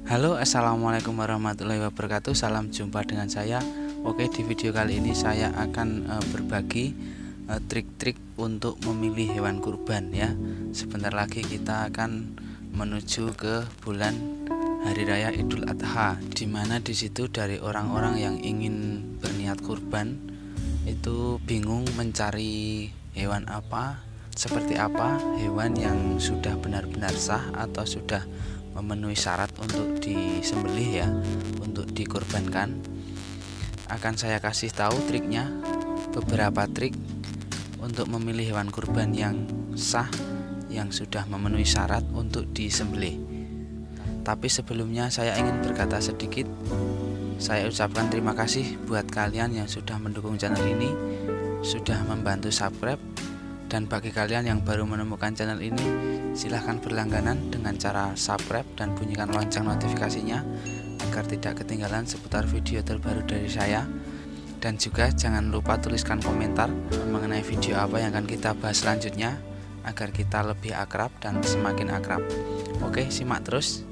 Halo, assalamualaikum warahmatullahi wabarakatuh. Salam jumpa dengan saya. Oke, di video kali ini saya akan berbagi trik-trik untuk memilih hewan kurban ya. Sebentar lagi kita akan menuju ke bulan Hari Raya Idul Adha, dimana di situ dari orang-orang yang ingin berniat kurban itu bingung mencari hewan apa, seperti apa hewan yang sudah benar-benar sah atau sudah memenuhi syarat untuk disembelih ya, untuk dikorbankan. Akan saya kasih tahu triknya, beberapa trik untuk memilih hewan kurban yang sah, yang sudah memenuhi syarat untuk disembelih. Tapi sebelumnya saya ingin berkata sedikit. Saya ucapkan terima kasih buat kalian yang sudah mendukung channel ini, sudah membantu subscribe. Dan bagi kalian yang baru menemukan channel ini, silahkan berlangganan dengan cara subscribe dan bunyikan lonceng notifikasinya agar tidak ketinggalan seputar video terbaru dari saya. Dan juga jangan lupa tuliskan komentar mengenai video apa yang akan kita bahas selanjutnya agar kita lebih akrab dan semakin akrab. Oke, simak terus.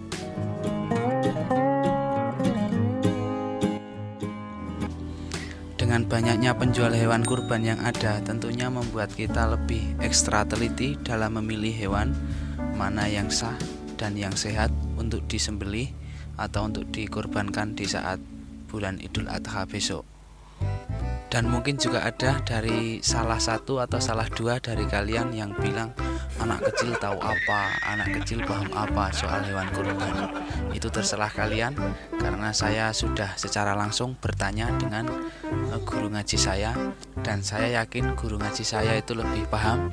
Dengan banyaknya penjual hewan kurban yang ada, tentunya membuat kita lebih ekstra teliti dalam memilih hewan mana yang sah dan yang sehat untuk disembelih atau untuk dikorbankan di saat bulan Idul Adha besok. Dan mungkin juga ada dari salah satu atau salah dua dari kalian yang bilang, anak kecil tahu apa, anak kecil paham apa soal hewan kurban. Itu terserah kalian, karena saya sudah secara langsung bertanya dengan guru ngaji saya, dan saya yakin guru ngaji saya itu lebih paham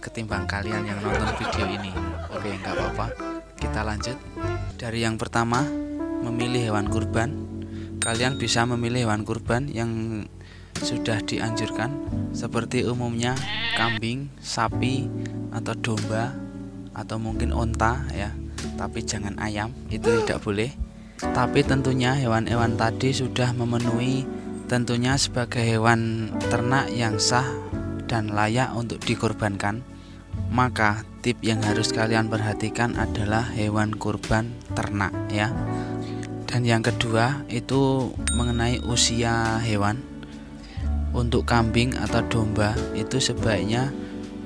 ketimbang kalian yang nonton video ini. Oke, nggak apa-apa, kita lanjut. Dari yang pertama, memilih hewan kurban. Kalian bisa memilih hewan kurban yang sudah dianjurkan, seperti umumnya kambing, sapi, atau domba, atau mungkin onta ya. Tapi jangan ayam, itu tidak boleh. Tapi tentunya hewan-hewan tadi sudah memenuhi tentunya sebagai hewan ternak yang sah dan layak untuk dikorbankan. Maka tip yang harus kalian perhatikan adalah hewan kurban ternak ya. Dan yang kedua itu mengenai usia hewan. Untuk kambing atau domba itu sebaiknya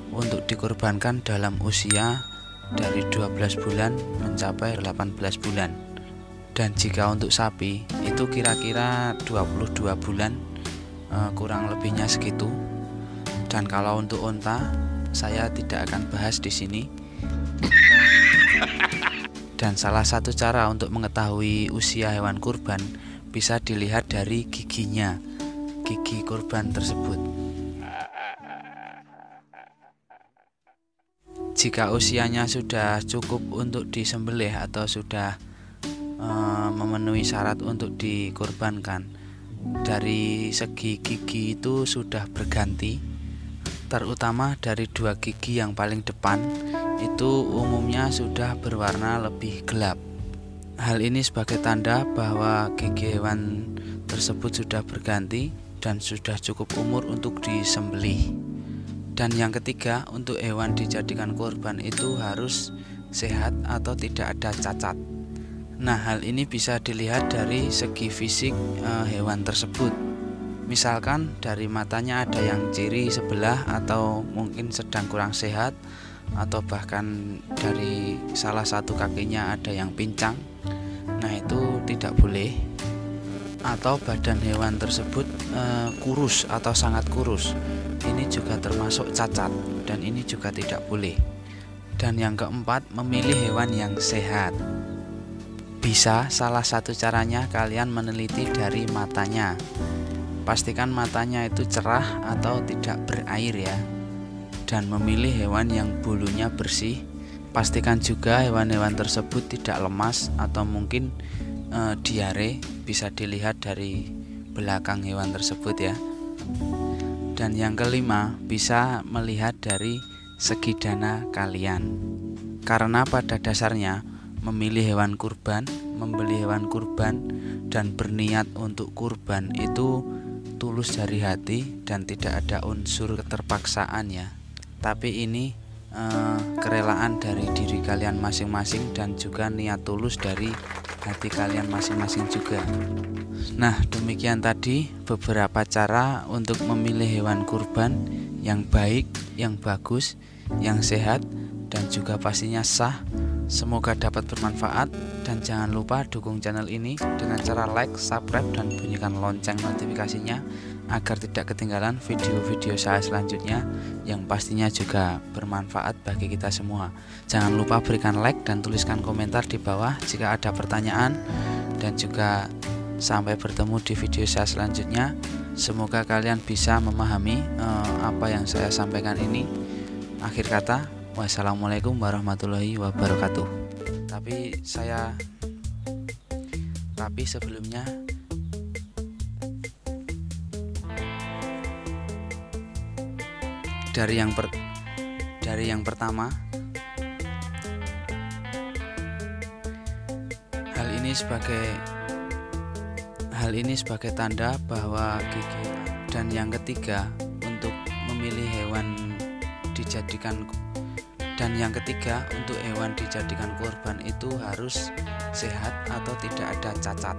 untuk dikorbankan dalam usia dari 12 bulan mencapai 18 bulan. Dan jika untuk sapi itu kira-kira 22 bulan, kurang lebihnya segitu. Dan kalau untuk onta saya tidak akan bahas di sini. Dan salah satu cara untuk mengetahui usia hewan kurban bisa dilihat dari giginya, gigi kurban tersebut. Jika usianya sudah cukup untuk disembelih atau sudah memenuhi syarat untuk dikorbankan, dari segi gigi itu sudah berganti, terutama dari dua gigi yang paling depan itu umumnya sudah berwarna lebih gelap. Hal ini sebagai tanda bahwa gigi hewan tersebut sudah berganti dan sudah cukup umur untuk disembelih. Dan yang ketiga, untuk hewan dijadikan korban itu harus sehat atau tidak ada cacat. Nah, hal ini bisa dilihat dari segi fisik hewan tersebut. Misalkan dari matanya ada yang ciri sebelah atau mungkin sedang kurang sehat, atau bahkan dari salah satu kakinya ada yang pincang. Nah, itu tidak boleh. Atau badan hewan tersebut kurus atau sangat kurus, ini juga termasuk cacat dan ini juga tidak boleh. Dan yang keempat, memilih hewan yang sehat. Bisa salah satu caranya kalian meneliti dari matanya. Pastikan matanya itu cerah atau tidak berair ya. Dan memilih hewan yang bulunya bersih. Pastikan juga hewan-hewan tersebut tidak lemas atau mungkin diare, bisa dilihat dari belakang hewan tersebut ya. Dan yang kelima, bisa melihat dari segi dana kalian. Karena pada dasarnya memilih hewan kurban, membeli hewan kurban dan berniat untuk kurban itu tulus dari hati dan tidak ada unsur keterpaksaan ya. Tapi ini kerelaan dari diri kalian masing-masing dan juga niat tulus dari hati kalian masing-masing juga. Nah, demikian tadi beberapa cara untuk memilih hewan kurban yang baik, yang bagus, yang sehat, dan juga pastinya sah. Semoga dapat bermanfaat, dan jangan lupa dukung channel ini dengan cara like, subscribe, dan bunyikan lonceng notifikasinya agar tidak ketinggalan video-video saya selanjutnya yang pastinya juga bermanfaat bagi kita semua. Jangan lupa berikan like dan tuliskan komentar di bawah jika ada pertanyaan, dan juga sampai bertemu di video saya selanjutnya. Semoga kalian bisa memahami apa yang saya sampaikan ini. Akhir kata, wassalamualaikum warahmatullahi wabarakatuh. Tapi sebelumnya dari yang pertama, hal ini sebagai tanda bahwa gigi. Dan yang ketiga, untuk memilih hewan dijadikan kurban itu harus sehat atau tidak ada cacat.